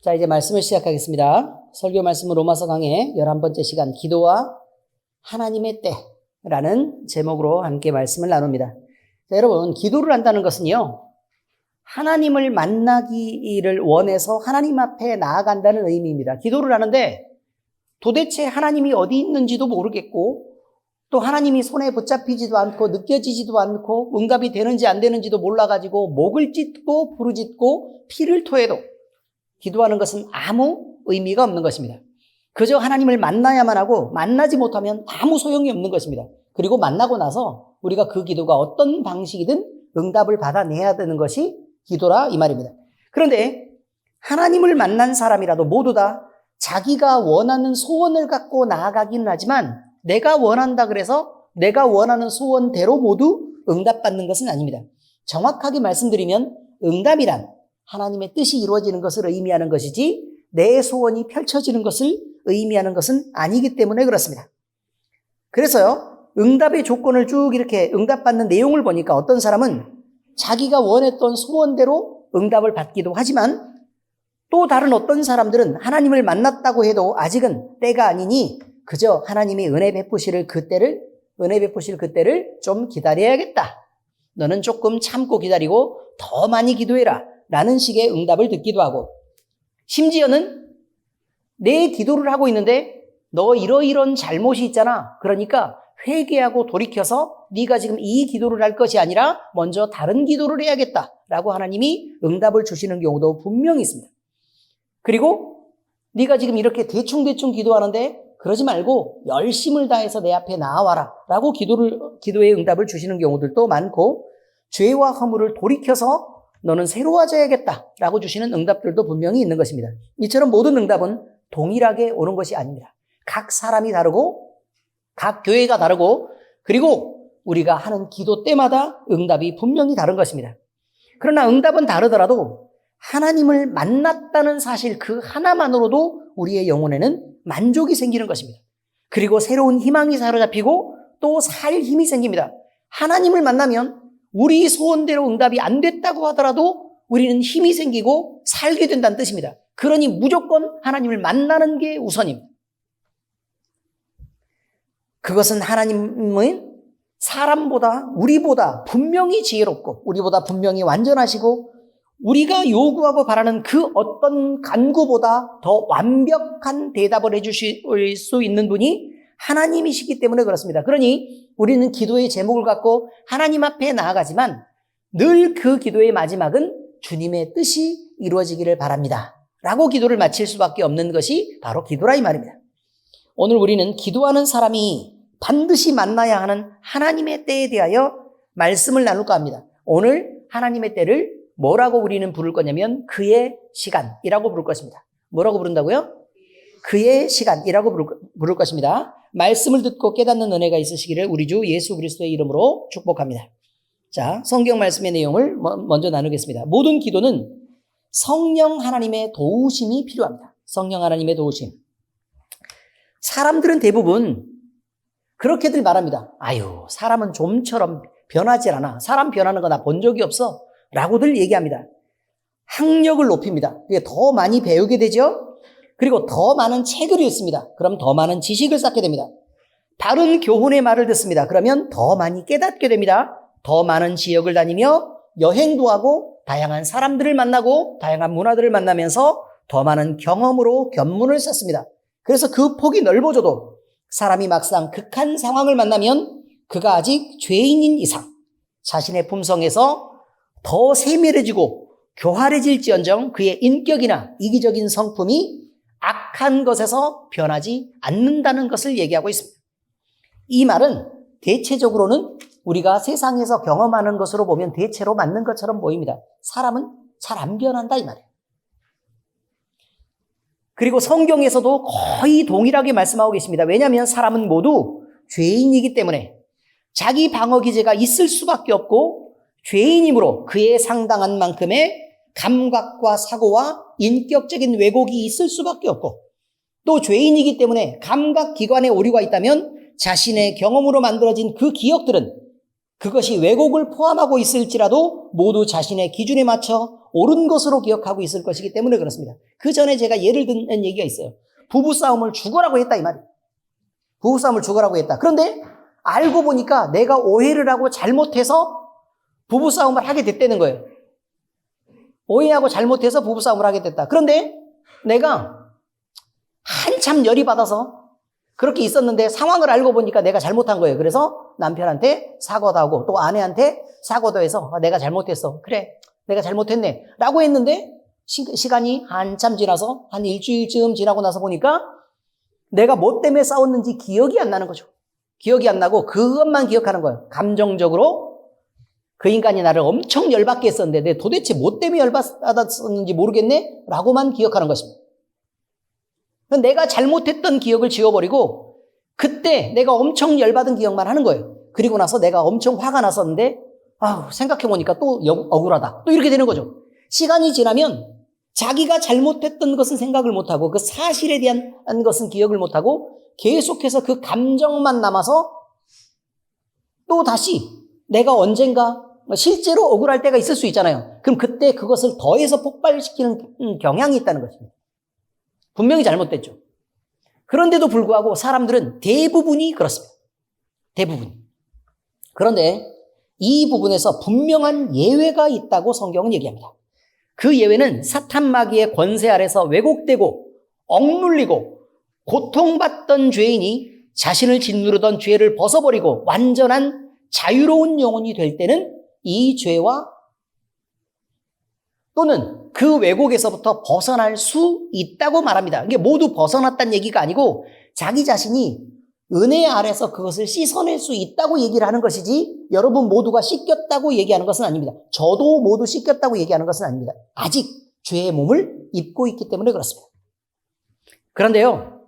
자, 이제 말씀을 시작하겠습니다. 설교 말씀은 로마서 강의 11번째 시간, 기도와 하나님의 때라는 제목으로 함께 말씀을 나눕니다. 자, 여러분, 기도를 한다는 것은요, 하나님을 만나기를 원해서 하나님 앞에 나아간다는 의미입니다. 기도를 하는데 도대체 하나님이 어디 있는지도 모르겠고, 또 하나님이 손에 붙잡히지도 않고 느껴지지도 않고 응답이 되는지 안 되는지도 몰라가지고 목을 찢고 부르짖고 피를 토해도 기도하는 것은 아무 의미가 없는 것입니다. 그저 하나님을 만나야만 하고 만나지 못하면 아무 소용이 없는 것입니다. 그리고 만나고 나서 우리가 그 기도가 어떤 방식이든 응답을 받아내야 되는 것이 기도라 이 말입니다. 그런데 하나님을 만난 사람이라도 모두 다 자기가 원하는 소원을 갖고 나아가기는 하지만 내가 원한다 그래서 내가 원하는 소원대로 모두 응답받는 것은 아닙니다. 정확하게 말씀드리면 응답이란 하나님의 뜻이 이루어지는 것을 의미하는 것이지 내 소원이 펼쳐지는 것을 의미하는 것은 아니기 때문에 그렇습니다. 그래서요, 응답의 조건을 쭉 이렇게 응답받는 내용을 보니까 어떤 사람은 자기가 원했던 소원대로 응답을 받기도 하지만 또 다른 어떤 사람들은 하나님을 만났다고 해도 아직은 때가 아니니 그저 하나님이 은혜 베푸실 그때를 좀 기다려야겠다. 너는 조금 참고 기다리고 더 많이 기도해라. 라는 식의 응답을 듣기도 하고, 심지어는 내 기도를 하고 있는데 너 이러이런 잘못이 있잖아. 그러니까 회개하고 돌이켜서 네가 지금 이 기도를 할 것이 아니라 먼저 다른 기도를 해야겠다. 라고 하나님이 응답을 주시는 경우도 분명히 있습니다. 그리고 네가 지금 이렇게 대충대충 기도하는데 그러지 말고 열심을 다해서 내 앞에 나와라 라고 기도의 응답을 주시는 경우들도 많고, 죄와 허물을 돌이켜서 너는 새로워져야겠다 라고 주시는 응답들도 분명히 있는 것입니다. 이처럼 모든 응답은 동일하게 오는 것이 아닙니다. 각 사람이 다르고 각 교회가 다르고 그리고 우리가 하는 기도 때마다 응답이 분명히 다른 것입니다. 그러나 응답은 다르더라도 하나님을 만났다는 사실 그 하나만으로도 우리의 영혼에는 만족이 생기는 것입니다. 그리고 새로운 희망이 사로잡히고 또 살 힘이 생깁니다. 하나님을 만나면 우리 소원대로 응답이 안 됐다고 하더라도 우리는 힘이 생기고 살게 된다는 뜻입니다. 그러니 무조건 하나님을 만나는 게 우선입니다. 그것은 하나님은 사람보다 우리보다 분명히 지혜롭고 우리보다 분명히 완전하시고 우리가 요구하고 바라는 그 어떤 간구보다 더 완벽한 대답을 해주실 수 있는 분이 하나님이시기 때문에 그렇습니다. 그러니 우리는 기도의 제목을 갖고 하나님 앞에 나아가지만 늘 그 기도의 마지막은 주님의 뜻이 이루어지기를 바랍니다. 라고 기도를 마칠 수밖에 없는 것이 바로 기도라 이 말입니다. 오늘 우리는 기도하는 사람이 반드시 만나야 하는 하나님의 때에 대하여 말씀을 나눌까 합니다. 오늘 하나님의 때를 뭐라고 우리는 부를 거냐면 그의 시간이라고 부를 것입니다. 뭐라고 부른다고요? 그의 시간이라고 부를 것입니다. 말씀을 듣고 깨닫는 은혜가 있으시기를 우리 주 예수 그리스도의 이름으로 축복합니다. 자, 성경 말씀의 내용을 먼저 나누겠습니다. 모든 기도는 성령 하나님의 도우심이 필요합니다. 성령 하나님의 도우심. 사람들은 대부분 그렇게들 말합니다. 아유, 사람은 좀처럼 변하지 않아. 사람 변하는 거 나 본 적이 없어. 라고들 얘기합니다. 학력을 높입니다. 더 많이 배우게 되죠. 그리고 더 많은 책을 읽습니다. 그럼 더 많은 지식을 쌓게 됩니다. 바른 교훈의 말을 듣습니다. 그러면 더 많이 깨닫게 됩니다. 더 많은 지역을 다니며 여행도 하고 다양한 사람들을 만나고 다양한 문화들을 만나면서 더 많은 경험으로 견문을 쌓습니다. 그래서 그 폭이 넓어져도 사람이 막상 극한 상황을 만나면 그가 아직 죄인인 이상 자신의 품성에서 더 세밀해지고 교활해질지언정 그의 인격이나 이기적인 성품이 악한 것에서 변하지 않는다는 것을 얘기하고 있습니다. 이 말은 대체적으로는 우리가 세상에서 경험하는 것으로 보면 대체로 맞는 것처럼 보입니다. 사람은 잘 안 변한다 이 말이에요. 그리고 성경에서도 거의 동일하게 말씀하고 계십니다. 왜냐하면 사람은 모두 죄인이기 때문에 자기 방어 기제가 있을 수밖에 없고 죄인이므로 그에 상당한 만큼의 감각과 사고와 인격적인 왜곡이 있을 수밖에 없고 또 죄인이기 때문에 감각기관에 오류가 있다면 자신의 경험으로 만들어진 그 기억들은 그것이 왜곡을 포함하고 있을지라도 모두 자신의 기준에 맞춰 옳은 것으로 기억하고 있을 것이기 때문에 그렇습니다. 그 전에 제가 예를 든 얘기가 있어요. 부부싸움을 죽으라고 했다 이 말이에요. 부부싸움을 죽으라고 했다. 그런데 알고 보니까 내가 오해를 하고 잘못해서 부부싸움을 하게 됐다는 거예요. 오해하고 잘못해서 부부싸움을 하게 됐다. 그런데 내가 한참 열이 받아서 그렇게 있었는데 상황을 알고 보니까 내가 잘못한 거예요. 그래서 남편한테 사과도 하고 또 아내한테 사과도 해서 내가 잘못했어. 그래, 내가 잘못했네. 라고 했는데 시간이 한참 지나서 한 일주일쯤 지나고 나서 보니까 내가 뭐 때문에 싸웠는지 기억이 안 나는 거죠. 기억이 안 나고 그것만 기억하는 거예요. 감정적으로 그 인간이 나를 엄청 열받게 했었는데 내가 도대체 뭐 때문에 열받았었는지 모르겠네? 라고만 기억하는 것입니다. 내가 잘못했던 기억을 지워버리고 그때 내가 엄청 열받은 기억만 하는 거예요. 그리고 나서 내가 엄청 화가 났었는데 생각해보니까 또 억울하다. 또 이렇게 되는 거죠. 시간이 지나면 자기가 잘못했던 것은 생각을 못하고 그 사실에 대한 것은 기억을 못하고 계속해서 그 감정만 남아서 또 다시 내가 언젠가 실제로 억울할 때가 있을 수 있잖아요. 그럼 그때 그것을 더해서 폭발시키는 경향이 있다는 것입니다. 분명히 잘못됐죠. 그런데도 불구하고 사람들은 대부분이 그렇습니다. 대부분. 그런데 이 부분에서 분명한 예외가 있다고 성경은 얘기합니다. 그 예외는 사탄 마귀의 권세 아래서 왜곡되고 억눌리고 고통받던 죄인이 자신을 짓누르던 죄를 벗어버리고 완전한 자유로운 영혼이 될 때는 이 죄와 또는 그 왜곡에서부터 벗어날 수 있다고 말합니다. 이게 모두 벗어났다는 얘기가 아니고 자기 자신이 은혜 아래서 그것을 씻어낼 수 있다고 얘기를 하는 것이지 여러분 모두가 씻겼다고 얘기하는 것은 아닙니다. 저도 모두 씻겼다고 얘기하는 것은 아닙니다. 아직 죄의 몸을 입고 있기 때문에 그렇습니다. 그런데요,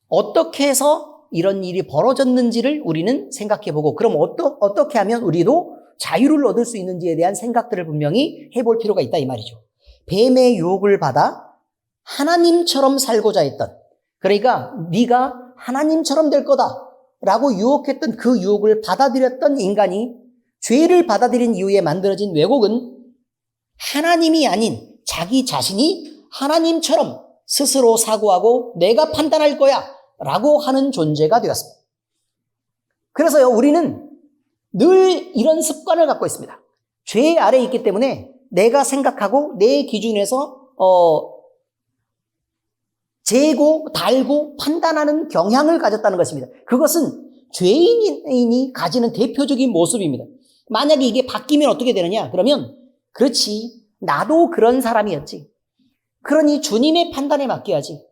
어떻게 해서 이런 일이 벌어졌는지를 우리는 생각해보고 그럼 어떻게 하면 우리도 자유를 얻을 수 있는지에 대한 생각들을 분명히 해볼 필요가 있다 이 말이죠. 뱀의 유혹을 받아 하나님처럼 살고자 했던, 그러니까 네가 하나님처럼 될 거다라고 유혹했던 그 유혹을 받아들였던 인간이 죄를 받아들인 이후에 만들어진 왜곡은 하나님이 아닌 자기 자신이 하나님처럼 스스로 사고하고 내가 판단할 거야 라고 하는 존재가 되었습니다. 그래서요, 우리는 늘 이런 습관을 갖고 있습니다. 죄 아래에 있기 때문에 내가 생각하고 내 기준에서 재고 달고 판단하는 경향을 가졌다는 것입니다. 그것은 죄인이 가지는 대표적인 모습입니다. 만약에 이게 바뀌면 어떻게 되느냐? 그러면 그렇지, 나도 그런 사람이었지. 그러니 주님의 판단에 맡겨야지.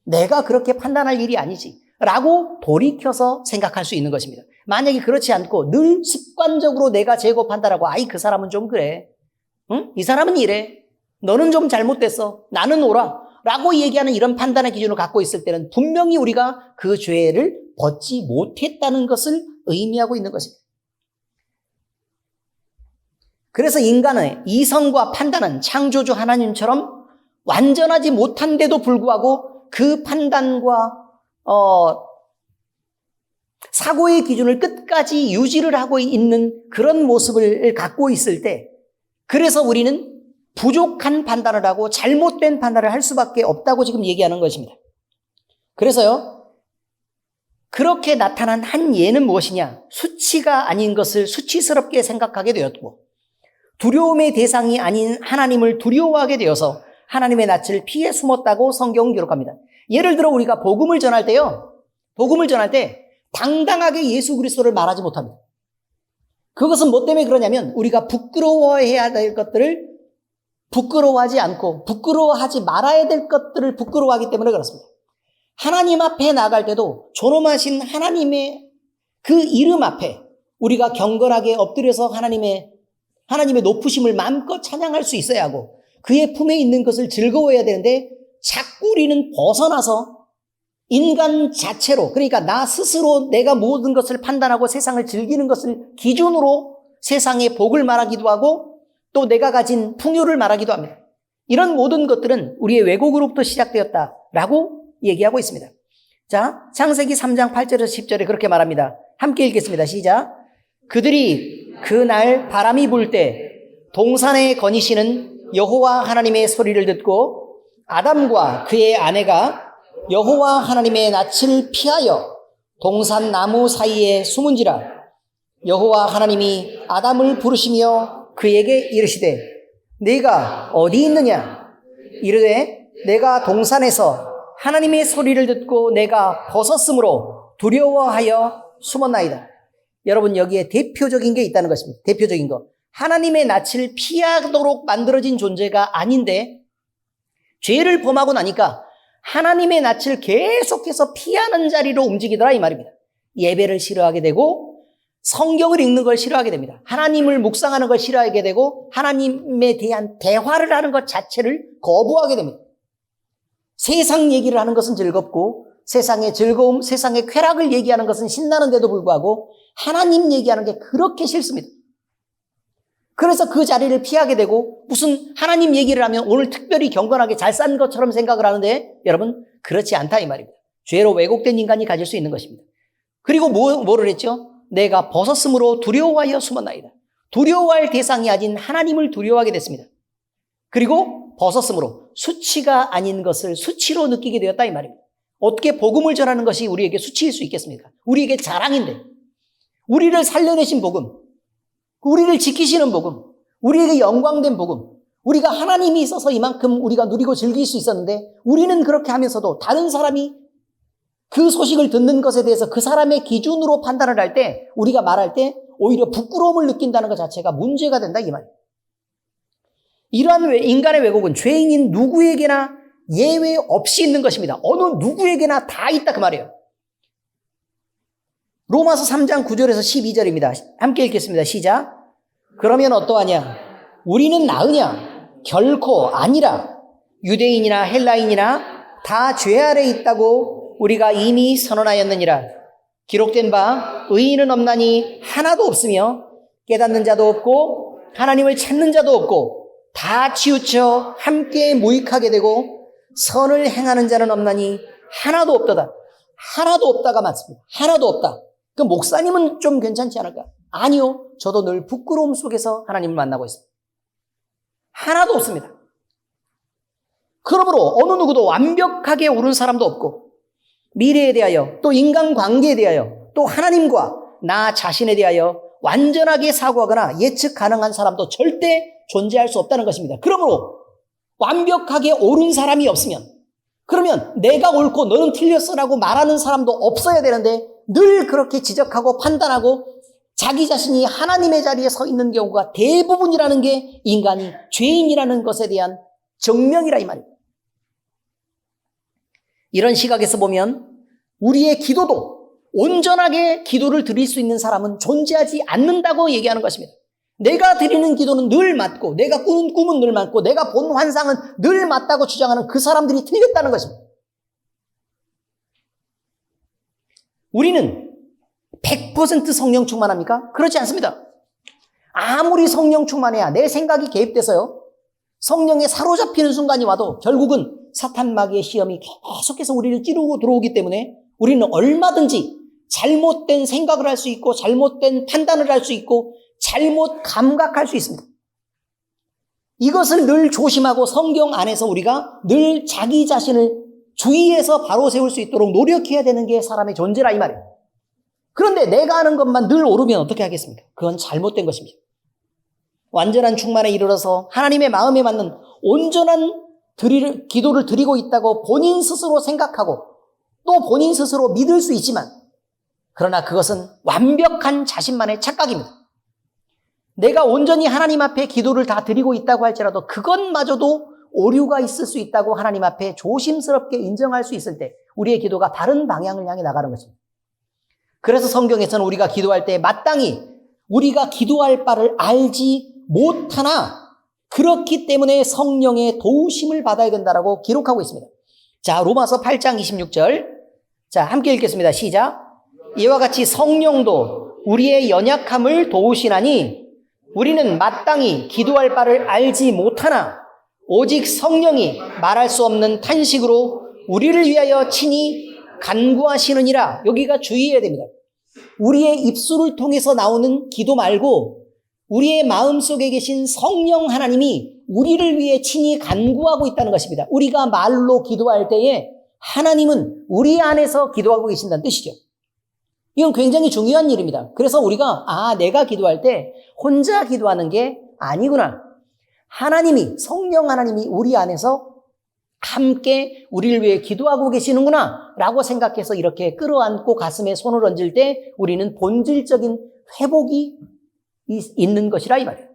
내가 그렇게 판단할 일이 아니지. 라고 돌이켜서 생각할 수 있는 것입니다. 만약에 그렇지 않고 늘 습관적으로 내가 재고 판단하고 그 사람은 좀 그래. 응? 이 사람은 이래. 너는 좀 잘못됐어. 나는 옳아. 라고 얘기하는 이런 판단의 기준을 갖고 있을 때는 분명히 우리가 그 죄를 벗지 못했다는 것을 의미하고 있는 것입니다. 그래서 인간의 이성과 판단은 창조주 하나님처럼 완전하지 못한데도 불구하고 그 판단과 사고의 기준을 끝까지 유지를 하고 있는 그런 모습을 갖고 있을 때, 그래서 우리는 부족한 판단을 하고 잘못된 판단을 할 수밖에 없다고 지금 얘기하는 것입니다. 그래서요, 그렇게 나타난 한 예는 무엇이냐? 수치가 아닌 것을 수치스럽게 생각하게 되었고 두려움의 대상이 아닌 하나님을 두려워하게 되어서 하나님의 낯을 피해 숨었다고 성경은 기록합니다. 예를 들어 우리가 복음을 전할 때요, 복음을 전할 때 당당하게 예수 그리스도를 말하지 못합니다. 그것은 뭐 때문에 그러냐면 우리가 부끄러워해야 될 것들을 부끄러워하지 않고 부끄러워하지 말아야 될 것들을 부끄러워하기 때문에 그렇습니다. 하나님 앞에 나갈 때도 존엄하신 하나님의 그 이름 앞에 우리가 경건하게 엎드려서 하나님의 높으심을 마음껏 찬양할 수 있어야 하고 그의 품에 있는 것을 즐거워해야 되는데 자꾸 우리는 벗어나서 인간 자체로, 그러니까 나 스스로 내가 모든 것을 판단하고 세상을 즐기는 것을 기준으로 세상의 복을 말하기도 하고 또 내가 가진 풍요를 말하기도 합니다. 이런 모든 것들은 우리의 왜곡으로부터 시작되었다라고 얘기하고 있습니다. 자, 창세기 3장 8절에서 10절에 그렇게 말합니다. 함께 읽겠습니다. 시작. 그들이 그날 바람이 불 때 동산에 거니시는 여호와 하나님의 소리를 듣고 아담과 그의 아내가 여호와 하나님의 낯을 피하여 동산 나무 사이에 숨은지라. 여호와 하나님이 아담을 부르시며 그에게 이르시되 네가 어디 있느냐? 이르되 내가 동산에서 하나님의 소리를 듣고 내가 벗었으므로 두려워하여 숨었나이다. 여러분, 여기에 대표적인 게 있다는 것입니다. 대표적인 거. 하나님의 낯을 피하도록 만들어진 존재가 아닌데 죄를 범하고 나니까 하나님의 낯을 계속해서 피하는 자리로 움직이더라 이 말입니다. 예배를 싫어하게 되고 성경을 읽는 걸 싫어하게 됩니다. 하나님을 묵상하는 걸 싫어하게 되고 하나님에 대한 대화를 하는 것 자체를 거부하게 됩니다. 세상 얘기를 하는 것은 즐겁고 세상의 즐거움, 세상의 쾌락을 얘기하는 것은 신나는데도 불구하고 하나님 얘기하는 게 그렇게 싫습니다. 그래서 그 자리를 피하게 되고 무슨 하나님 얘기를 하면 오늘 특별히 경건하게 잘 산 것처럼 생각을 하는데 여러분, 그렇지 않다 이 말입니다. 죄로 왜곡된 인간이 가질 수 있는 것입니다. 그리고 뭐를 했죠? 내가 벗었으므로 두려워하여 숨었나이다. 두려워할 대상이 아닌 하나님을 두려워하게 됐습니다. 그리고 벗었으므로 수치가 아닌 것을 수치로 느끼게 되었다 이 말입니다. 어떻게 복음을 전하는 것이 우리에게 수치일 수 있겠습니까? 우리에게 자랑인데, 우리를 살려내신 복음, 우리를 지키시는 복음, 우리에게 영광된 복음, 우리가 하나님이 있어서 이만큼 우리가 누리고 즐길 수 있었는데 우리는 그렇게 하면서도 다른 사람이 그 소식을 듣는 것에 대해서 그 사람의 기준으로 판단을 할 때, 우리가 말할 때 오히려 부끄러움을 느낀다는 것 자체가 문제가 된다 이 말이에요. 이러한 인간의 왜곡은 죄인인 누구에게나 예외 없이 있는 것입니다. 어느 누구에게나 다 있다 그 말이에요. 로마서 3장 9절에서 12절입니다. 함께 읽겠습니다. 시작. 그러면 어떠하냐? 우리는 나으냐? 결코 아니라. 유대인이나 헬라인이나 다 죄 아래 있다고 우리가 이미 선언하였느니라. 기록된 바 의인은 없나니 하나도 없으며 깨닫는 자도 없고 하나님을 찾는 자도 없고 다 치우쳐 함께 무익하게 되고 선을 행하는 자는 없나니 하나도 없도다. 하나도 없다가 맞습니다. 하나도 없다. 그 목사님은 좀 괜찮지 않을까? 아니요. 저도 늘 부끄러움 속에서 하나님을 만나고 있습니다. 하나도 없습니다. 그러므로 어느 누구도 완벽하게 옳은 사람도 없고 미래에 대하여 또 인간관계에 대하여 또 하나님과 나 자신에 대하여 완전하게 사고하거나 예측 가능한 사람도 절대 존재할 수 없다는 것입니다. 그러므로 완벽하게 옳은 사람이 없으면 그러면 내가 옳고 너는 틀렸어라고 말하는 사람도 없어야 되는데 늘 그렇게 지적하고 판단하고 자기 자신이 하나님의 자리에 서 있는 경우가 대부분이라는 게 인간이 죄인이라는 것에 대한 증명이라 이 말입니다. 이런 시각에서 보면 우리의 기도도 온전하게 기도를 드릴 수 있는 사람은 존재하지 않는다고 얘기하는 것입니다. 내가 드리는 기도는 늘 맞고 내가 꾸는 꿈은 늘 맞고 내가 본 환상은 늘 맞다고 주장하는 그 사람들이 틀렸다는 것입니다. 우리는 100% 성령 충만합니까? 그렇지 않습니다. 아무리 성령 충만해야 내 생각이 개입돼서요, 성령에 사로잡히는 순간이 와도 결국은 사탄 마귀의 시험이 계속해서 우리를 찌르고 들어오기 때문에 우리는 얼마든지 잘못된 생각을 할 수 있고 잘못된 판단을 할 수 있고 잘못 감각할 수 있습니다. 이것을 늘 조심하고 성경 안에서 우리가 늘 자기 자신을 주의해서 바로 세울 수 있도록 노력해야 되는 게 사람의 존재라 이 말이에요. 그런데 내가 아는 것만 늘 옳으면 어떻게 하겠습니까? 그건 잘못된 것입니다. 완전한 충만에 이르러서 하나님의 마음에 맞는 온전한 기도를 드리고 있다고 본인 스스로 생각하고 또 본인 스스로 믿을 수 있지만 그러나 그것은 완벽한 자신만의 착각입니다. 내가 온전히 하나님 앞에 기도를 다 드리고 있다고 할지라도 그것마저도 오류가 있을 수 있다고 하나님 앞에 조심스럽게 인정할 수 있을 때 우리의 기도가 바른 방향을 향해 나가는 것입니다. 그래서 성경에서는 우리가 기도할 때 마땅히 우리가 기도할 바를 알지 못하나 그렇기 때문에 성령의 도우심을 받아야 된다라고 기록하고 있습니다. 자, 로마서 8장 26절. 자, 함께 읽겠습니다. 시작. 이와 같이 성령도 우리의 연약함을 도우시나니 우리는 마땅히 기도할 바를 알지 못하나 오직 성령이 말할 수 없는 탄식으로 우리를 위하여 친히 간구하시느니라. 여기가 주의해야 됩니다. 우리의 입술을 통해서 나오는 기도 말고 우리의 마음속에 계신 성령 하나님이 우리를 위해 친히 간구하고 있다는 것입니다. 우리가 말로 기도할 때에 하나님은 우리 안에서 기도하고 계신다는 뜻이죠. 이건 굉장히 중요한 일입니다. 그래서 우리가 내가 기도할 때 혼자 기도하는 게 아니구나. 하나님이, 성령 하나님이 우리 안에서 함께 우리를 위해 기도하고 계시는구나 라고 생각해서 이렇게 끌어안고 가슴에 손을 얹을 때 우리는 본질적인 회복이 있는 것이라 이 말이에요.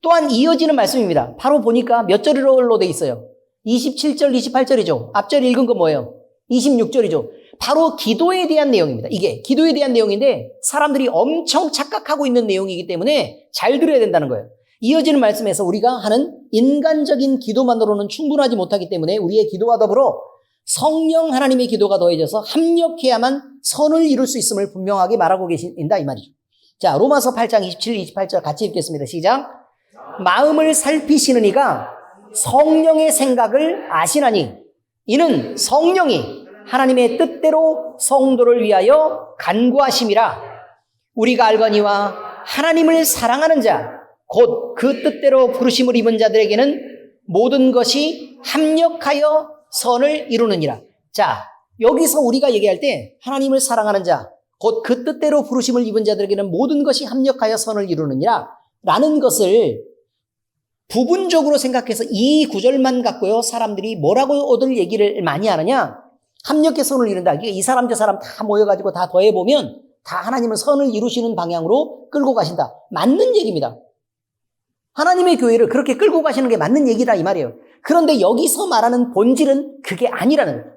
또한 이어지는 말씀입니다. 바로 보니까 몇 절로 돼 있어요? 27절, 28절이죠. 앞절 읽은 거 뭐예요? 26절이죠. 바로 기도에 대한 내용입니다. 이게 기도에 대한 내용인데 사람들이 엄청 착각하고 있는 내용이기 때문에 잘 들어야 된다는 거예요. 이어지는 말씀에서 우리가 하는 인간적인 기도만으로는 충분하지 못하기 때문에 우리의 기도와 더불어 성령 하나님의 기도가 더해져서 합력해야만 선을 이룰 수 있음을 분명하게 말하고 계신다 이 말이죠. 자, 로마서 8장 27, 28절 같이 읽겠습니다. 시작. 마음을 살피시는 이가 성령의 생각을 아시나니 이는 성령이 하나님의 뜻대로 성도를 위하여 간구하심이라. 우리가 알거니와 하나님을 사랑하는 자 곧 그 뜻대로 부르심을 입은 자들에게는 모든 것이 합력하여 선을 이루느니라. 자, 여기서 우리가 얘기할 때 하나님을 사랑하는 자 곧 그 뜻대로 부르심을 입은 자들에게는 모든 것이 합력하여 선을 이루느니라 라는 것을 부분적으로 생각해서 이 구절만 갖고요 사람들이 뭐라고들 얘기를 많이 하느냐, 합력해 선을 이룬다. 이 사람 저 사람 다 모여가지고 다 더해보면 다 하나님은 선을 이루시는 방향으로 끌고 가신다. 맞는 얘기입니다. 하나님의 교회를 그렇게 끌고 가시는 게 맞는 얘기다 이 말이에요. 그런데 여기서 말하는 본질은 그게 아니라는 거예요.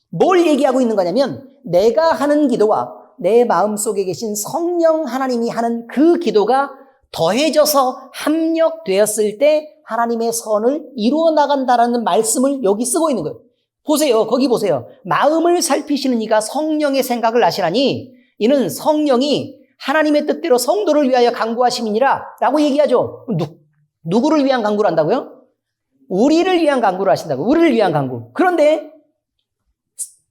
뭘 얘기하고 있는 거냐면 내가 하는 기도와 내 마음속에 계신 성령 하나님이 하는 그 기도가 더해져서 합력되었을 때 하나님의 선을 이루어 나간다라는 말씀을 여기 쓰고 있는 거예요. 보세요. 거기 보세요. 마음을 살피시는 이가 성령의 생각을 아시나니 이는 성령이 하나님의 뜻대로 성도를 위하여 간구하심이니라 라고 얘기하죠. 누구를 위한 간구를 한다고요? 우리를 위한 간구를 하신다고. 우리를 위한 간구. 그런데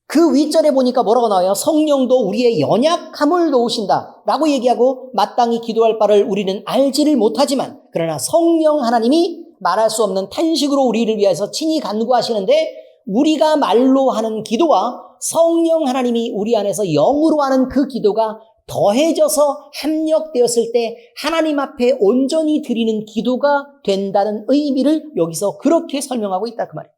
그 윗절에 보니까 뭐라고 나와요? 성령도 우리의 연약함을 도우신다 라고 얘기하고 마땅히 기도할 바를 우리는 알지를 못하지만 그러나 성령 하나님이 말할 수 없는 탄식으로 우리를 위해서 친히 간구하시는데 우리가 말로 하는 기도와 성령 하나님이 우리 안에서 영으로 하는 그 기도가 더해져서 합력되었을 때 하나님 앞에 온전히 드리는 기도가 된다는 의미를 여기서 그렇게 설명하고 있다 그 말이에요.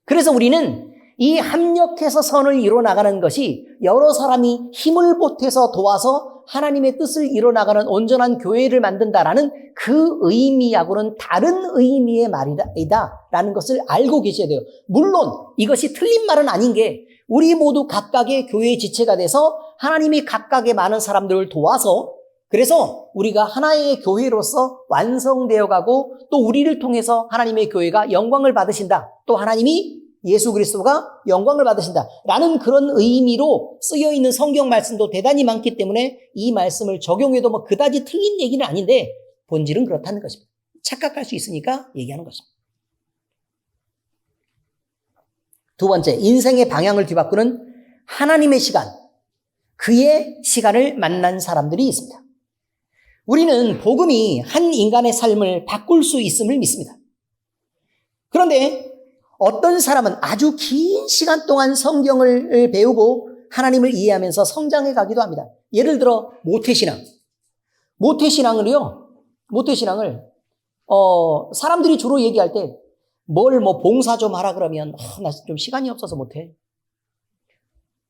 그래서 우리는 이 합력해서 선을 이뤄나가는 것이 여러 사람이 힘을 보태서 도와서 하나님의 뜻을 이뤄나가는 온전한 교회를 만든다라는 그 의미하고는 다른 의미의 말이다라는 것을 알고 계셔야 돼요. 물론 이것이 틀린 말은 아닌 게 우리 모두 각각의 교회의 지체가 돼서 하나님이 각각의 많은 사람들을 도와서 그래서 우리가 하나의 교회로서 완성되어 가고 또 우리를 통해서 하나님의 교회가 영광을 받으신다. 또 하나님이 예수 그리스도가 영광을 받으신다 라는 그런 의미로 쓰여있는 성경 말씀도 대단히 많기 때문에 이 말씀을 적용해도 뭐 그다지 틀린 얘기는 아닌데 본질은 그렇다는 것입니다. 착각할 수 있으니까 얘기하는 것입니다. 두 번째, 인생의 방향을 뒤바꾸는 하나님의 시간, 그의 시간을 만난 사람들이 있습니다. 우리는 복음이 한 인간의 삶을 바꿀 수 있음을 믿습니다. 그런데 어떤 사람은 아주 긴 시간 동안 성경을 배우고 하나님을 이해하면서 성장해 가기도 합니다. 예를 들어 모태신앙을 사람들이 주로 얘기할 때 뭘 봉사 좀 하라 그러면 나 좀 시간이 없어서 못해.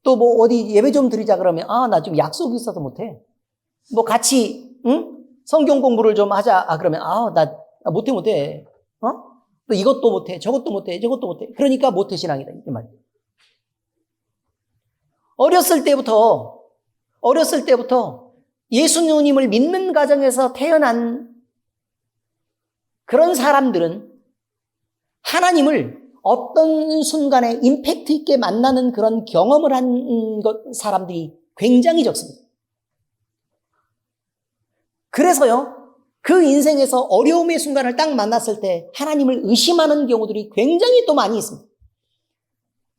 또 어디 예배 좀 드리자 그러면 나 좀 약속이 있어서 못해. 같이 성경 공부를 좀 하자 그러면 나 못해. 또 이것도 못해, 저것도 못해. 그러니까 모태신앙이다 이 말. 어렸을 때부터 예수님을 믿는 가정에서 태어난 그런 사람들은 하나님을 어떤 순간에 임팩트 있게 만나는 그런 경험을 한 사람들이 굉장히 적습니다. 그래서요, 그 인생에서 어려움의 순간을 딱 만났을 때 하나님을 의심하는 경우들이 굉장히 또 많이 있습니다.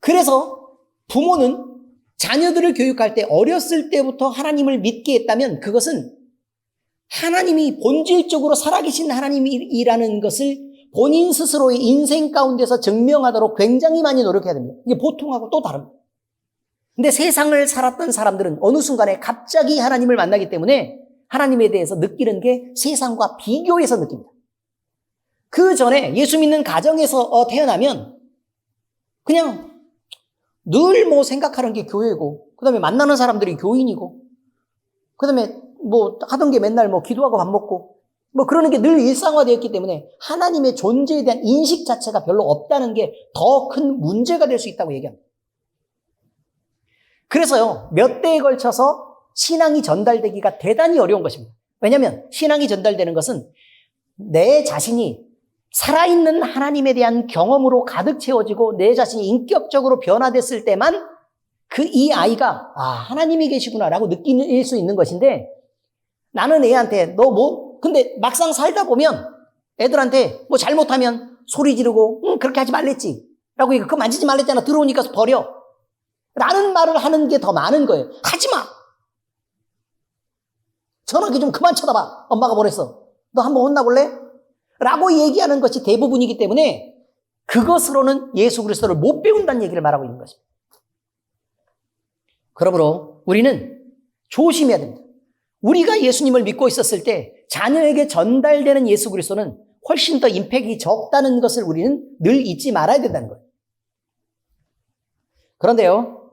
그래서 부모는 자녀들을 교육할 때 어렸을 때부터 하나님을 믿게 했다면 그것은 하나님이 본질적으로 살아계신 하나님이라는 것을 본인 스스로의 인생 가운데서 증명하도록 굉장히 많이 노력해야 됩니다. 이게 보통하고 또 다릅니다. 근데 세상을 살았던 사람들은 어느 순간에 갑자기 하나님을 만나기 때문에 하나님에 대해서 느끼는 게 세상과 비교해서 느낍니다. 그 전에 예수 믿는 가정에서 태어나면 그냥 늘 뭐 생각하는 게 교회고, 그 다음에 만나는 사람들이 교인이고, 그 다음에 뭐 하던 게 맨날 뭐 기도하고 밥 먹고, 뭐 그러는 게 늘 일상화되었기 때문에 하나님의 존재에 대한 인식 자체가 별로 없다는 게 더 큰 문제가 될 수 있다고 얘기합니다. 그래서요, 몇 대에 걸쳐서 신앙이 전달되기가 대단히 어려운 것입니다. 왜냐하면 신앙이 전달되는 것은 내 자신이 살아있는 하나님에 대한 경험으로 가득 채워지고 내 자신이 인격적으로 변화됐을 때만 이 아이가 하나님이 계시구나라고 느낄 수 있는 것인데, 나는 애한테 근데 막상 살다 보면 애들한테 뭐 잘못하면 소리 지르고 그렇게 하지 말랬지 라고 그거 만지지 말랬잖아, 들어오니까 버려 라는 말을 하는 게 더 많은 거예요. 하지마, 전화기 좀 그만 쳐다봐, 엄마가 보냈어, 너 한번 혼나볼래? 라고 얘기하는 것이 대부분이기 때문에 그것으로는 예수 그리스도를 못 배운다는 얘기를 말하고 있는 것입니다. 그러므로 우리는 조심해야 됩니다. 우리가 예수님을 믿고 있었을 때 자녀에게 전달되는 예수 그리스도는 훨씬 더 임팩이 적다는 것을 우리는 늘 잊지 말아야 된다는 거예요. 그런데요,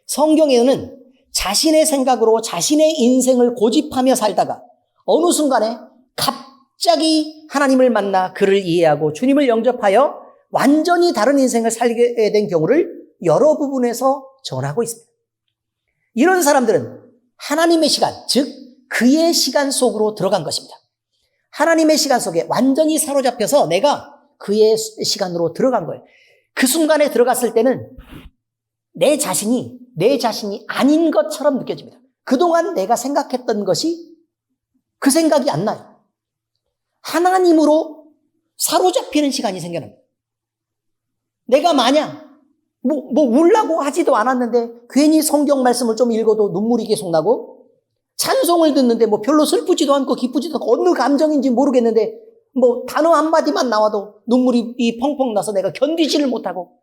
성경에는 자신의 생각으로 자신의 인생을 고집하며 살다가 어느 순간에 갑자기 하나님을 만나 그를 이해하고 주님을 영접하여 완전히 다른 인생을 살게 된 경우를 여러 부분에서 전하고 있습니다. 이런 사람들은 하나님의 시간, 즉 그의 시간 속으로 들어간 것입니다. 하나님의 시간 속에 완전히 사로잡혀서 내가 그의 시간으로 들어간 거예요. 그 순간에 들어갔을 때는 내 자신이 아닌 것처럼 느껴집니다. 그동안 내가 생각했던 것이 그 생각이 안 나요. 하나님으로 사로잡히는 시간이 생겨납니다. 내가 마냥 울라고 하지도 않았는데 괜히 성경 말씀을 좀 읽어도 눈물이 계속 나고, 찬송을 듣는데 별로 슬프지도 않고 기쁘지도 않고 어느 감정인지 모르겠는데 단어 한마디만 나와도 눈물이 펑펑 나서 내가 견디지를 못하고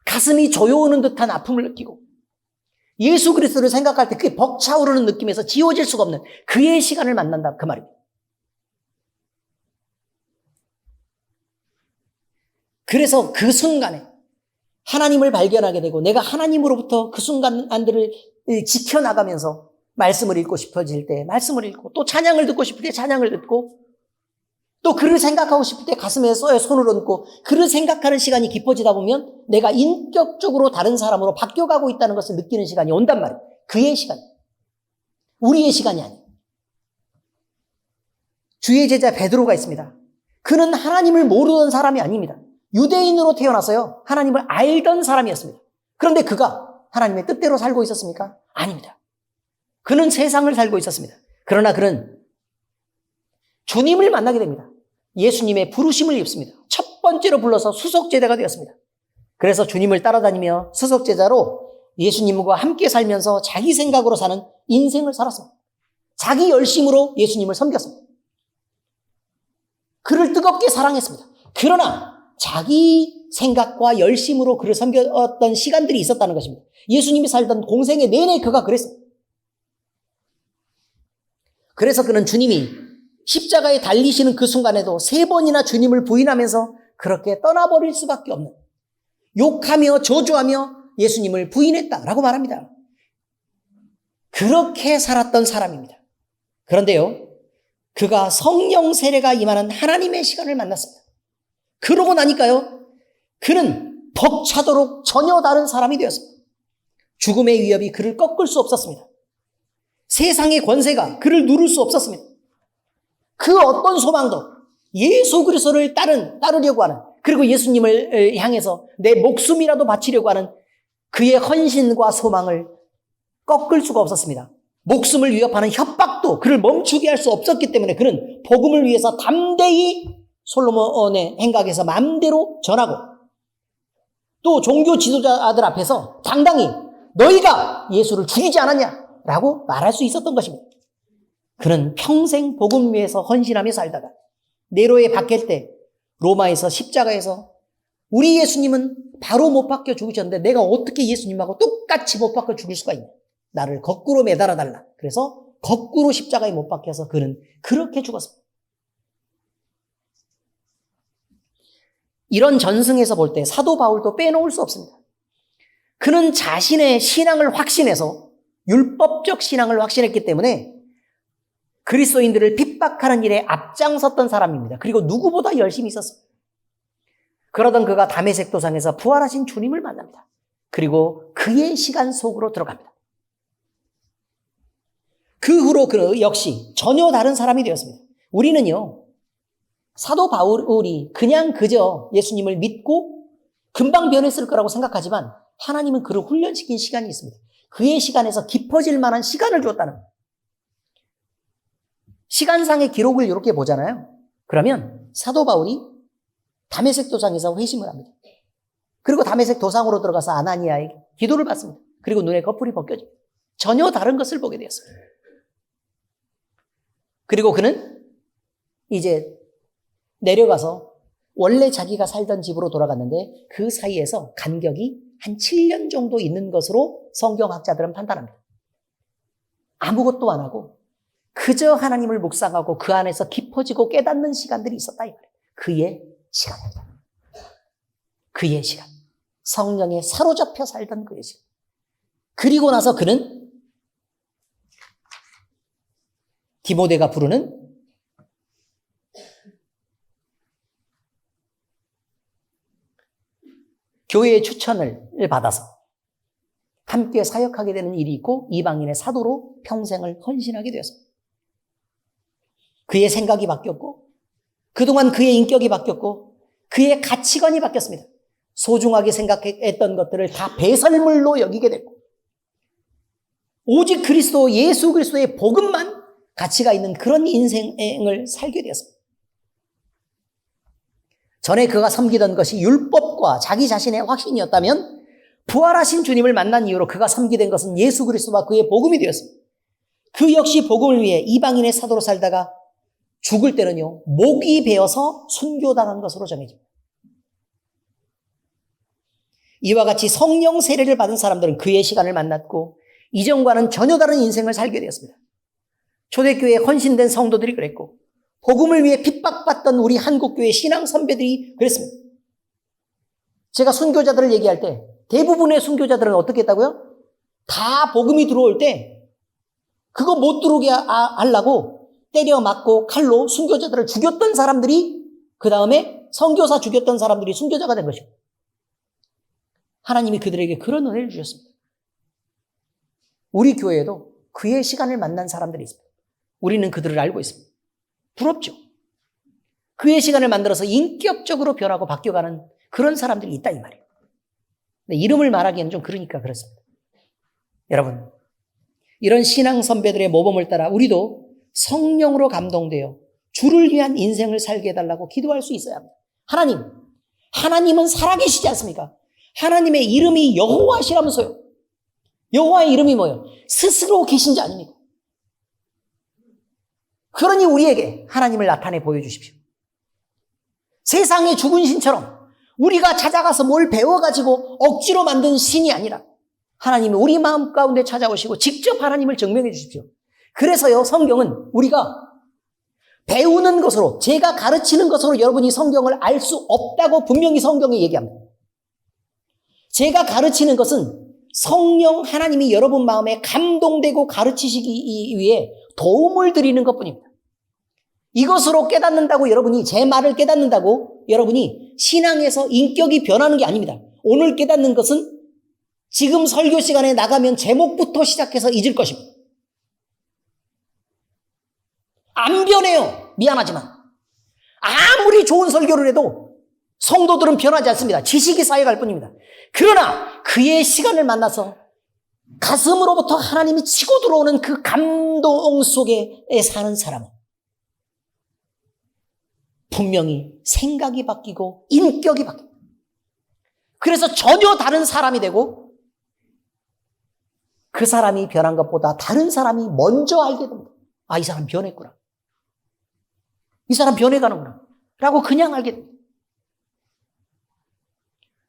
가슴이 조여오는 듯한 아픔을 느끼고, 예수 그리스도를 생각할 때 그게 벅차오르는 느낌에서 지워질 수가 없는 그의 시간을 만난다, 그 말입니다. 그래서 그 순간에 하나님을 발견하게 되고 내가 하나님으로부터 그 순간들을 지켜나가면서 말씀을 읽고 싶어질 때 말씀을 읽고, 또 찬양을 듣고 싶을 때 찬양을 듣고, 또 그를 생각하고 싶을 때 가슴에 손을 얹고 그를 생각하는 시간이 깊어지다 보면 내가 인격적으로 다른 사람으로 바뀌어가고 있다는 것을 느끼는 시간이 온단 말이에요. 그의 시간, 우리의 시간이 아니에요. 주의 제자 베드로가 있습니다. 그는 하나님을 모르던 사람이 아닙니다. 유대인으로 태어나서요, 하나님을 알던 사람이었습니다. 그런데 그가 하나님의 뜻대로 살고 있었습니까? 아닙니다. 그는 세상을 살고 있었습니다. 그러나 그는 주님을 만나게 됩니다. 예수님의 부르심을 입습니다. 첫 번째로 불러서 수석제자가 되었습니다. 그래서 주님을 따라다니며 수석제자로 예수님과 함께 살면서 자기 생각으로 사는 인생을 살았습니다. 자기 열심으로 예수님을 섬겼습니다. 그를 뜨겁게 사랑했습니다. 그러나 자기 생각과 열심으로 그를 섬겼던 시간들이 있었다는 것입니다. 예수님이 살던 공생애 내내 그가 그랬습니다. 그래서 그는 주님이 십자가에 달리시는 그 순간에도 3번이나 주님을 부인하면서 그렇게 떠나버릴 수밖에 없는, 욕하며 저주하며 예수님을 부인했다라고 말합니다. 그렇게 살았던 사람입니다. 그런데요, 그가 성령 세례가 임하는 하나님의 시간을 만났습니다. 그러고 나니까요, 그는 벅차도록 전혀 다른 사람이 되었습니다. 죽음의 위협이 그를 꺾을 수 없었습니다. 세상의 권세가 그를 누를 수 없었습니다. 그 어떤 소망도 예수 그리스도를 따르려고 하는, 그리고 예수님을 향해서 내 목숨이라도 바치려고 하는 그의 헌신과 소망을 꺾을 수가 없었습니다. 목숨을 위협하는 협박도 그를 멈추게 할 수 없었기 때문에 그는 복음을 위해서 담대히 솔로몬의 행각에서 마음대로 전하고, 또 종교 지도자들 앞에서 당당히 너희가 예수를 죽이지 않았냐라고 말할 수 있었던 것입니다. 그는 평생 복음 위해서 헌신하며 살다가 네로에 박힐 때 로마에서 십자가에서 우리 예수님은 바로 못 박혀 죽으셨는데 내가 어떻게 예수님하고 똑같이 못 박혀 죽을 수가 있냐. 나를 거꾸로 매달아 달라. 그래서 거꾸로 십자가에 못 박혀서 그는 그렇게 죽었습니다. 이런 전승에서 볼 때 사도 바울도 빼놓을 수 없습니다. 그는 자신의 신앙을 확신해서 율법적 신앙을 확신했기 때문에 그리스도인들을 핍박하는 일에 앞장섰던 사람입니다. 그리고 누구보다 열심히 있었습니다. 그러던 그가 다메섹 도상에서 부활하신 주님을 만납니다. 그리고 그의 시간 속으로 들어갑니다. 그 후로 그 역시 전혀 다른 사람이 되었습니다. 우리는요, 사도 바울이 그냥 그저 예수님을 믿고 금방 변했을 거라고 생각하지만 하나님은 그를 훈련시킨 시간이 있습니다. 그의 시간에서 깊어질 만한 시간을 주었다는 거예요. 시간상의 기록을 이렇게 보잖아요. 그러면 사도 바울이 다메섹 도상에서 회심을 합니다. 그리고 다메섹 도상으로 들어가서 아나니아에게 기도를 받습니다. 그리고 눈에 거풀이 벗겨집니다. 전혀 다른 것을 보게 되었습니다. 그리고 그는 이제 내려가서 원래 자기가 살던 집으로 돌아갔는데 그 사이에서 간격이 한 7년 정도 있는 것으로 성경학자들은 판단합니다. 아무것도 안 하고 그저 하나님을 묵상하고 그 안에서 깊어지고 깨닫는 시간들이 있었다 이 말이에요. 그의 시간입니다. 그의 시간. 성령에 사로잡혀 살던 그의 시간. 그리고 나서 그는 디모데가 부르는 교회의 추천을 받아서 함께 사역하게 되는 일이 있고 이방인의 사도로 평생을 헌신하게 되었습니다. 그의 생각이 바뀌었고 그동안 그의 인격이 바뀌었고 그의 가치관이 바뀌었습니다. 소중하게 생각했던 것들을 다 배설물로 여기게 됐고 오직 그리스도 예수 그리스도의 복음만 가치가 있는 그런 인생을 살게 되었습니다. 전에 그가 섬기던 것이 율법과 자기 자신의 확신이었다면 부활하신 주님을 만난 이후로 그가 섬기던 것은 예수 그리스도와 그의 복음이 되었습니다. 그 역시 복음을 위해 이방인의 사도로 살다가 죽을 때는요, 목이 베어서 순교당한 것으로 정해집니다. 이와 같이 성령 세례를 받은 사람들은 그의 시간을 만났고 이전과는 전혀 다른 인생을 살게 되었습니다. 초대교회에 헌신된 성도들이 그랬고 복음을 위해 핍박받던 우리 한국교회 신앙 선배들이 그랬습니다. 제가 순교자들을 얘기할 때 대부분의 순교자들은 어떻게 했다고요? 다 복음이 들어올 때 그거 못 들어오게 하려고 때려 맞고 칼로 순교자들을 죽였던 사람들이 그 다음에 선교사 죽였던 사람들이 순교자가 된 것입니다. 하나님이 그들에게 그런 은혜를 주셨습니다. 우리 교회에도 그의 시간을 만난 사람들이 있습니다. 우리는 그들을 알고 있습니다. 부럽죠? 그의 시간을 만들어서 인격적으로 변하고 바뀌어가는 그런 사람들이 있다 이 말이에요. 근데 이름을 말하기에는 좀 그러니까 그렇습니다. 여러분, 이런 신앙 선배들의 모범을 따라 우리도 성령으로 감동되어 주를 위한 인생을 살게 해달라고 기도할 수 있어야 합니다. 하나님은 살아계시지 않습니까? 하나님의 이름이 여호와시라면서요. 여호와의 이름이 뭐예요? 스스로 계신 자 아닙니까? 그러니 우리에게 하나님을 나타내 보여주십시오. 세상의 죽은 신처럼 우리가 찾아가서 뭘 배워가지고 억지로 만든 신이 아니라 하나님이 우리 마음 가운데 찾아오시고 직접 하나님을 증명해 주십시오. 그래서요, 성경은 우리가 배우는 것으로, 제가 가르치는 것으로 여러분이 성경을 알 수 없다고 분명히 성경에 얘기합니다. 제가 가르치는 것은 성령 하나님이 여러분 마음에 감동되고 가르치시기 위해 도움을 드리는 것뿐입니다. 이것으로 깨닫는다고 여러분이, 제 말을 깨닫는다고 여러분이 신앙에서 인격이 변하는 게 아닙니다. 오늘 깨닫는 것은 지금 설교 시간에 나가면 제목부터 시작해서 잊을 것입니다. 안 변해요. 미안하지만. 아무리 좋은 설교를 해도 성도들은 변하지 않습니다. 지식이 쌓여갈 뿐입니다. 그러나 그의 시간을 만나서 가슴으로부터 하나님이 치고 들어오는 그 감동 속에 사는 사람은 분명히 생각이 바뀌고 인격이 바뀝니다. 그래서 전혀 다른 사람이 되고 그 사람이 변한 것보다 다른 사람이 먼저 알게 됩니다. 아, 이 사람 변했구나. 이 사람 변해가는구나. 라고 그냥 알게 됩니다.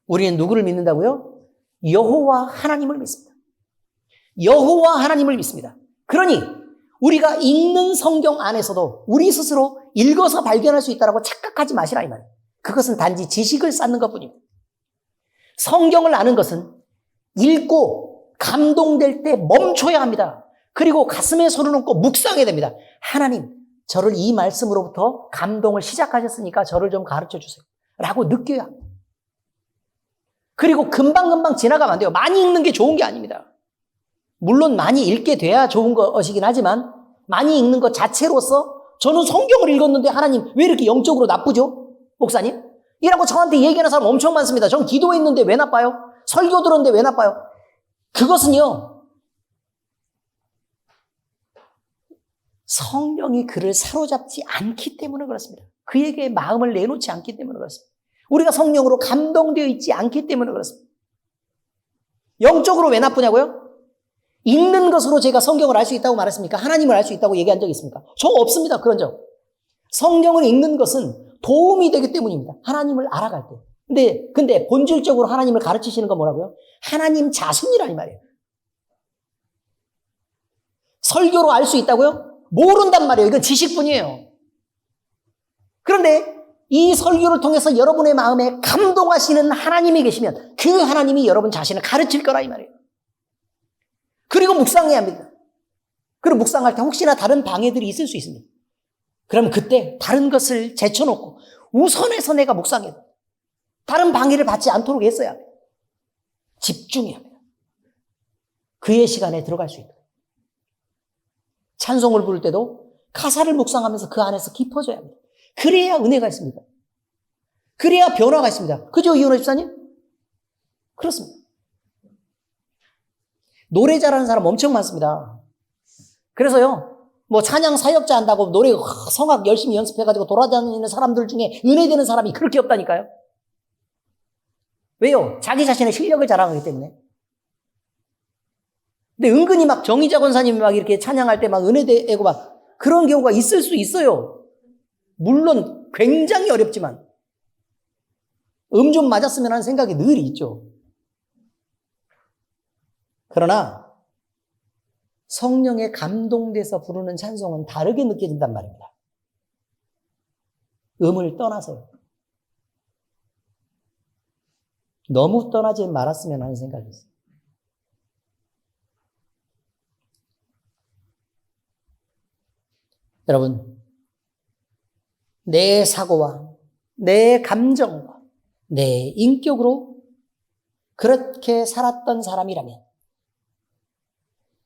우리는 누구를 믿는다고요? 여호와 하나님을 믿습니다. 여호와 하나님을 믿습니다. 그러니 우리가 읽는 성경 안에서도 우리 스스로 읽어서 발견할 수 있다고 착각하지 마시라 이 말이에요. 그것은 단지 지식을 쌓는 것뿐입니다. 성경을 아는 것은 읽고 감동될 때 멈춰야 합니다. 그리고 가슴에 손을 얹고 묵상해야 됩니다. 하나님, 저를 이 말씀으로부터 감동을 시작하셨으니까 저를 좀 가르쳐 주세요. 라고 느껴야 합니다. 그리고 금방금방 지나가면 안 돼요. 많이 읽는 게 좋은 게 아닙니다. 물론 많이 읽게 돼야 좋은 것이긴 하지만 많이 읽는 것 자체로서 저는 성경을 읽었는데 하나님 왜 이렇게 영적으로 나쁘죠? 목사님? 이라고 저한테 얘기하는 사람 엄청 많습니다. 전 기도했는데 왜 나빠요? 설교 들었는데 왜 나빠요? 그것은요, 성령이 그를 사로잡지 않기 때문에 그렇습니다. 그에게 마음을 내놓지 않기 때문에 그렇습니다. 우리가 성령으로 감동되어 있지 않기 때문에 그렇습니다. 영적으로 왜 나쁘냐고요? 읽는 것으로 제가 성경을 알 수 있다고 말했습니까? 하나님을 알 수 있다고 얘기한 적이 있습니까? 저 없습니다. 그런 적. 성경을 읽는 것은 도움이 되기 때문입니다. 하나님을 알아갈 때. 근데 본질적으로 하나님을 가르치시는 건 뭐라고요? 하나님 자신이라는 말이에요. 설교로 알 수 있다고요? 모른단 말이에요. 이건 지식뿐이에요. 그런데 이 설교를 통해서 여러분의 마음에 감동하시는 하나님이 계시면 그 하나님이 여러분 자신을 가르칠 거라 이 말이에요. 그리고 묵상해야 합니다. 그리고 묵상할 때 혹시나 다른 방해들이 있을 수 있습니다. 그럼 그때 다른 것을 제쳐놓고 우선해서 내가 묵상해야 돼요. 다른 방해를 받지 않도록 했어야 합니다. 집중해야 합니다. 그의 시간에 들어갈 수 있도록. 찬송을 부를 때도 가사를 묵상하면서 그 안에서 깊어져야 합니다. 그래야 은혜가 있습니다. 그래야 변화가 있습니다. 그죠, 이은호 집사님? 그렇습니다. 노래 잘하는 사람 엄청 많습니다. 그래서요, 뭐 찬양 사역자 한다고 노래 성악 열심히 연습해가지고 돌아다니는 사람들 중에 은혜되는 사람이 그렇게 없다니까요. 왜요? 자기 자신의 실력을 자랑하기 때문에. 근데 은근히 막 정의자 권사님이 막 이렇게 찬양할 때 막 은혜되고 막 그런 경우가 있을 수 있어요. 물론 굉장히 어렵지만 좀 맞았으면 하는 생각이 늘 있죠. 그러나 성령에 감동돼서 부르는 찬송은 다르게 느껴진단 말입니다. 음을 떠나서요. 너무 떠나지 말았으면 하는 생각이 있어요. 여러분, 내 사고와 내 감정과 내 인격으로 그렇게 살았던 사람이라면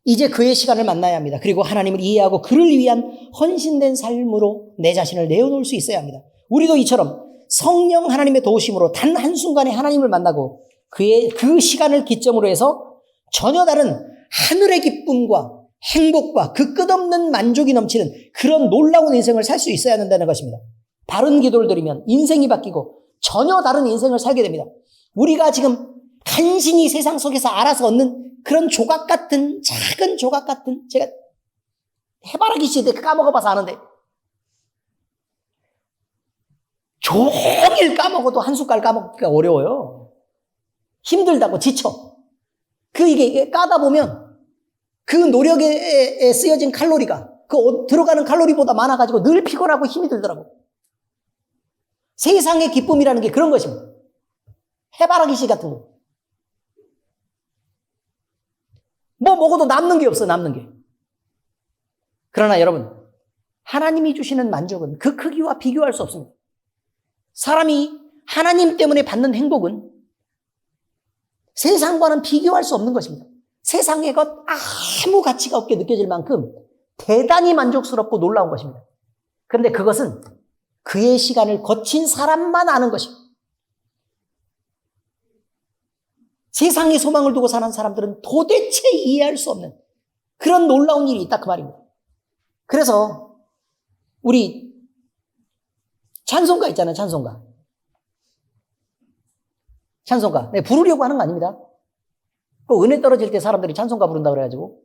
이제 그의 시간을 만나야 합니다. 그리고 하나님을 이해하고 그를 위한 헌신된 삶으로 내 자신을 내어놓을 수 있어야 합니다. 우리도 이처럼 성령 하나님의 도우심으로 단 한순간에 하나님을 만나고 그 시간을 기점으로 해서 전혀 다른 하늘의 기쁨과 행복과 그 끝없는 만족이 넘치는 그런 놀라운 인생을 살 수 있어야 한다는 것입니다. 바른 기도를 드리면 인생이 바뀌고 전혀 다른 인생을 살게 됩니다. 우리가 지금 간신히 세상 속에서 알아서 얻는 그런 조각 같은, 작은 조각 같은, 제가 해바라기 씨한테 까먹어봐서 아는데, 종일 까먹어도 한 숟갈 까먹기가 어려워요. 힘들다고 지쳐. 이게 까다 보면 그 노력에 쓰여진 칼로리가 들어가는 칼로리보다 많아가지고 늘 피곤하고 힘이 들더라고. 세상의 기쁨이라는 게 그런 것입니다. 해바라기 씨 같은 거. 뭐 먹어도 남는 게 없어, 남는 게. 그러나 여러분, 하나님이 주시는 만족은 그 크기와 비교할 수 없습니다. 사람이 하나님 때문에 받는 행복은 세상과는 비교할 수 없는 것입니다. 세상의 것 아무 가치가 없게 느껴질 만큼 대단히 만족스럽고 놀라운 것입니다. 그런데 그것은 그의 시간을 거친 사람만 아는 것입니다. 세상에 소망을 두고 사는 사람들은 도대체 이해할 수 없는 그런 놀라운 일이 있다 그 말입니다. 그래서 우리 찬송가 있잖아요. 찬송가. 네, 부르려고 하는 거 아닙니다. 그 은혜 떨어질 때 사람들이 찬송가 부른다 그래가지고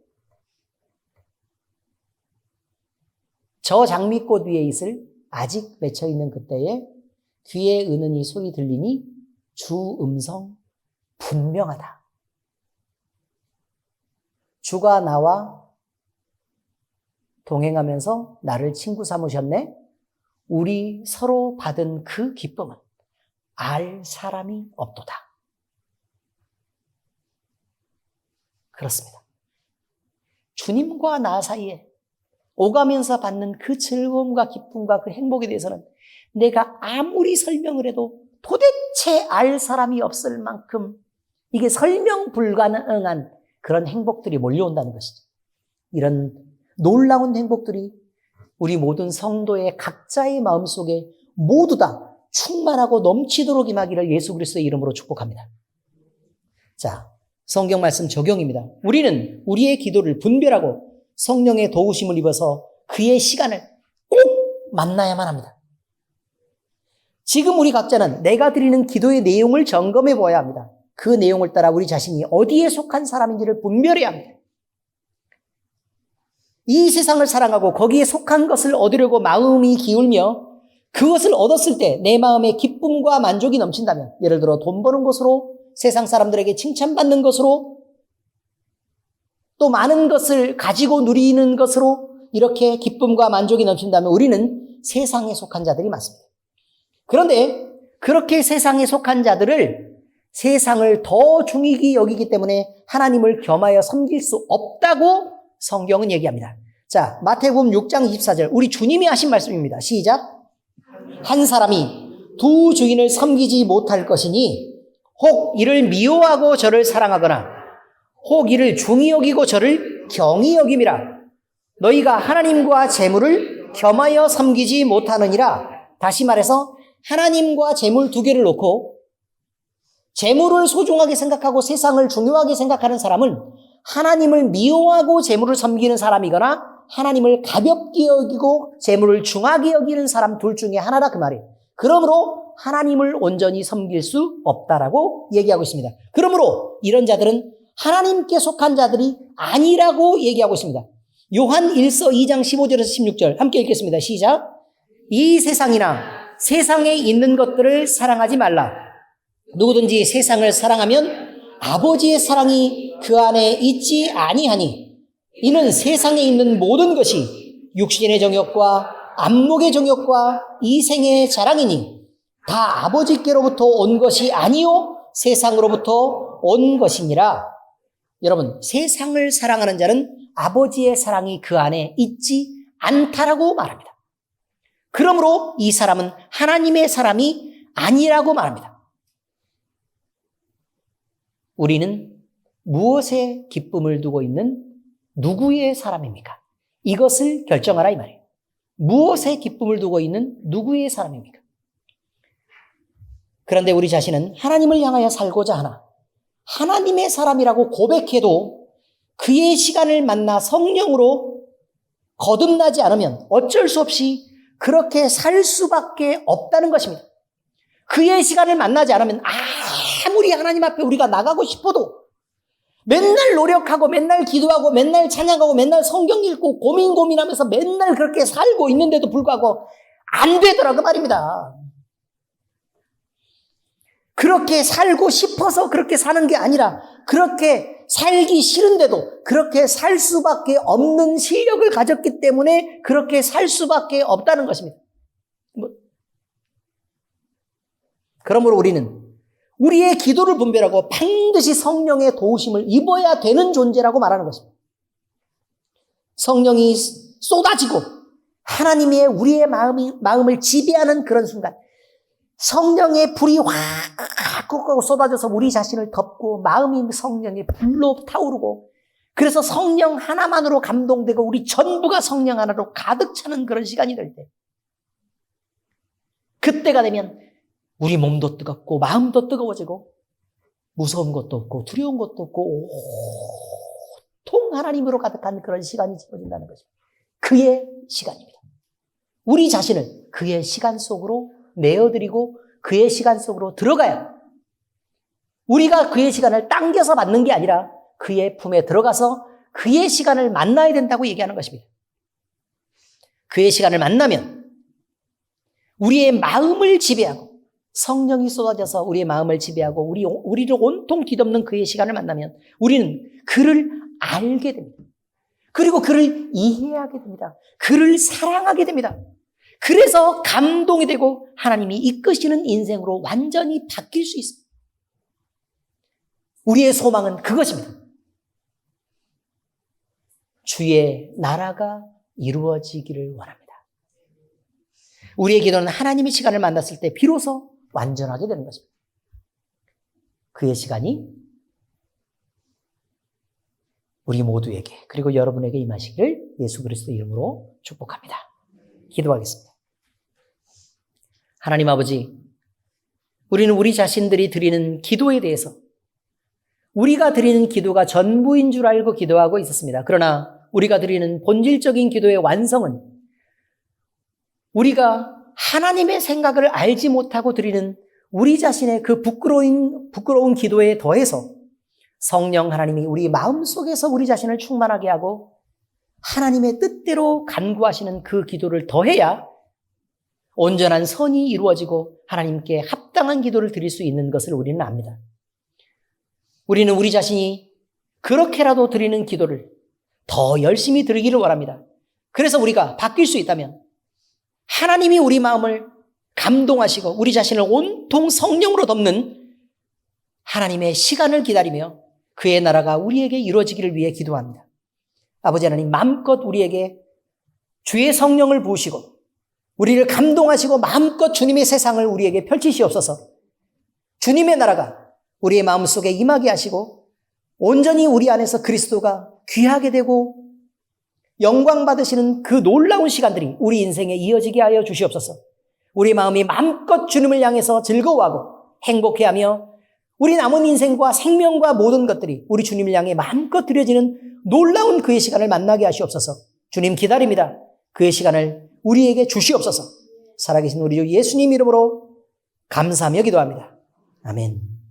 저 장미꽃 위에 있을 아직 맺혀 있는 그때에 귀에 은은히 소리 들리니 주 음성 분명하다. 주가 나와 동행하면서 나를 친구 삼으셨네. 우리 서로 받은 그 기쁨은 알 사람이 없도다. 그렇습니다. 주님과 나 사이에 오가면서 받는 그 즐거움과 기쁨과 그 행복에 대해서는 내가 아무리 설명을 해도 도대체 알 사람이 없을 만큼 이게 설명 불가능한 그런 행복들이 몰려온다는 것이죠. 이런 놀라운 행복들이 우리 모든 성도의 각자의 마음속에 모두 다 충만하고 넘치도록 임하기를 예수 그리스도의 이름으로 축복합니다. 자, 성경 말씀 적용입니다. 우리는 우리의 기도를 분별하고 성령의 도우심을 입어서 그의 시간을 꼭 만나야만 합니다. 지금 우리 각자는 내가 드리는 기도의 내용을 점검해 보아야 합니다. 그 내용을 따라 우리 자신이 어디에 속한 사람인지를 분별해야 합니다. 이 세상을 사랑하고 거기에 속한 것을 얻으려고 마음이 기울며 그것을 얻었을 때 내 마음에 기쁨과 만족이 넘친다면, 예를 들어 돈 버는 것으로, 세상 사람들에게 칭찬받는 것으로, 또 많은 것을 가지고 누리는 것으로 이렇게 기쁨과 만족이 넘친다면 우리는 세상에 속한 자들이 맞습니다. 그런데 그렇게 세상에 속한 자들을 세상을 더 중히 여기기 때문에 하나님을 겸하여 섬길 수 없다고 성경은 얘기합니다. 자, 마태복음 6장 24절 우리 주님이 하신 말씀입니다. 시작. 한 사람이 두 주인을 섬기지 못할 것이니 혹 이를 미워하고 저를 사랑하거나 혹 이를 중히 여기고 저를 경히 여김이라. 너희가 하나님과 재물을 겸하여 섬기지 못하느니라. 다시 말해서 하나님과 재물 두 개를 놓고 재물을 소중하게 생각하고 세상을 중요하게 생각하는 사람은 하나님을 미워하고 재물을 섬기는 사람이거나 하나님을 가볍게 여기고 재물을 중하게 여기는 사람 둘 중에 하나다 그 말이에요. 그러므로 하나님을 온전히 섬길 수 없다라고 얘기하고 있습니다. 그러므로 이런 자들은 하나님께 속한 자들이 아니라고 얘기하고 있습니다. 요한 1서 2장 15절에서 16절 함께 읽겠습니다. 시작. 이 세상이나 세상에 있는 것들을 사랑하지 말라. 누구든지 세상을 사랑하면 아버지의 사랑이 그 안에 있지 아니하니 이는 세상에 있는 모든 것이 육신의 정욕과 안목의 정욕과 이생의 자랑이니 다 아버지께로부터 온 것이 아니요 세상으로부터 온 것이니라. 여러분, 세상을 사랑하는 자는 아버지의 사랑이 그 안에 있지 않다라고 말합니다. 그러므로 이 사람은 하나님의 사람이 아니라고 말합니다. 우리는 무엇에 기쁨을 두고 있는 누구의 사람입니까? 이것을 결정하라 이 말이에요. 무엇에 기쁨을 두고 있는 누구의 사람입니까? 그런데 우리 자신은 하나님을 향하여 살고자 하나 하나님의 사람이라고 고백해도 그의 시간을 만나 성령으로 거듭나지 않으면 어쩔 수 없이 그렇게 살 수밖에 없다는 것입니다. 그의 시간을 만나지 않으면 아무리 하나님 앞에 우리가 나가고 싶어도 맨날 노력하고 맨날 기도하고 맨날 찬양하고 맨날 성경 읽고 고민하면서 맨날 그렇게 살고 있는데도 불구하고 안 되더라고 말입니다. 그렇게 살고 싶어서 그렇게 사는 게 아니라 그렇게 살기 싫은데도 그렇게 살 수밖에 없는 실력을 가졌기 때문에 그렇게 살 수밖에 없다는 것입니다. 그러므로 우리는 우리의 기도를 분별하고 반드시 성령의 도우심을 입어야 되는 존재라고 말하는 것입니다. 성령이 쏟아지고 하나님의 우리의 마음을 지배하는 그런 순간 성령의 불이 확 쏟아져서 우리 자신을 덮고 마음이 성령의 불로 타오르고 그래서 성령 하나만으로 감동되고 우리 전부가 성령 하나로 가득 차는 그런 시간이 될 때 그때가 되면 우리 몸도 뜨겁고 마음도 뜨거워지고 무서운 것도 없고 두려운 것도 없고 온통 하나님으로 가득한 그런 시간이 지어진다는 거죠. 그의 시간입니다. 우리 자신을 그의 시간 속으로 내어드리고 그의 시간 속으로 들어가야 우리가 그의 시간을 당겨서 받는 게 아니라 그의 품에 들어가서 그의 시간을 만나야 된다고 얘기하는 것입니다. 그의 시간을 만나면 우리의 마음을 지배하고 성령이 쏟아져서 우리의 마음을 지배하고 우리를 온통 뒤덮는 그의 시간을 만나면 우리는 그를 알게 됩니다. 그리고 그를 이해하게 됩니다. 그를 사랑하게 됩니다. 그래서 감동이 되고 하나님이 이끄시는 인생으로 완전히 바뀔 수 있습니다. 우리의 소망은 그것입니다. 주의 나라가 이루어지기를 원합니다. 우리의 기도는 하나님의 시간을 만났을 때 비로소 완전하게 되는 것입니다. 그의 시간이 우리 모두에게 그리고 여러분에게 임하시기를 예수 그리스도 이름으로 축복합니다. 기도하겠습니다. 하나님 아버지, 우리는 우리 자신들이 드리는 기도에 대해서 우리가 드리는 기도가 전부인 줄 알고 기도하고 있었습니다. 그러나 우리가 드리는 본질적인 기도의 완성은 우리가 하나님의 생각을 알지 못하고 드리는 우리 자신의 그 부끄러운 기도에 더해서 성령 하나님이 우리 마음속에서 우리 자신을 충만하게 하고 하나님의 뜻대로 간구하시는 그 기도를 더해야 온전한 선이 이루어지고 하나님께 합당한 기도를 드릴 수 있는 것을 우리는 압니다. 우리는 우리 자신이 그렇게라도 드리는 기도를 더 열심히 드리기를 원합니다. 그래서 우리가 바뀔 수 있다면 하나님이 우리 마음을 감동하시고 우리 자신을 온통 성령으로 덮는 하나님의 시간을 기다리며 그의 나라가 우리에게 이루어지기를 위해 기도합니다. 아버지 하나님, 마음껏 우리에게 주의 성령을 부으시고 우리를 감동하시고 마음껏 주님의 세상을 우리에게 펼치시옵소서. 주님의 나라가 우리의 마음속에 임하게 하시고 온전히 우리 안에서 그리스도가 귀하게 되고 영광 받으시는 그 놀라운 시간들이 우리 인생에 이어지게 하여 주시옵소서. 우리 마음이 마음껏 주님을 향해서 즐거워하고 행복해하며 우리 남은 인생과 생명과 모든 것들이 우리 주님을 향해 마음껏 드려지는 놀라운 그의 시간을 만나게 하시옵소서. 주님 기다립니다. 그의 시간을 우리에게 주시옵소서. 살아계신 우리 주 예수님 이름으로 감사하며 기도합니다. 아멘.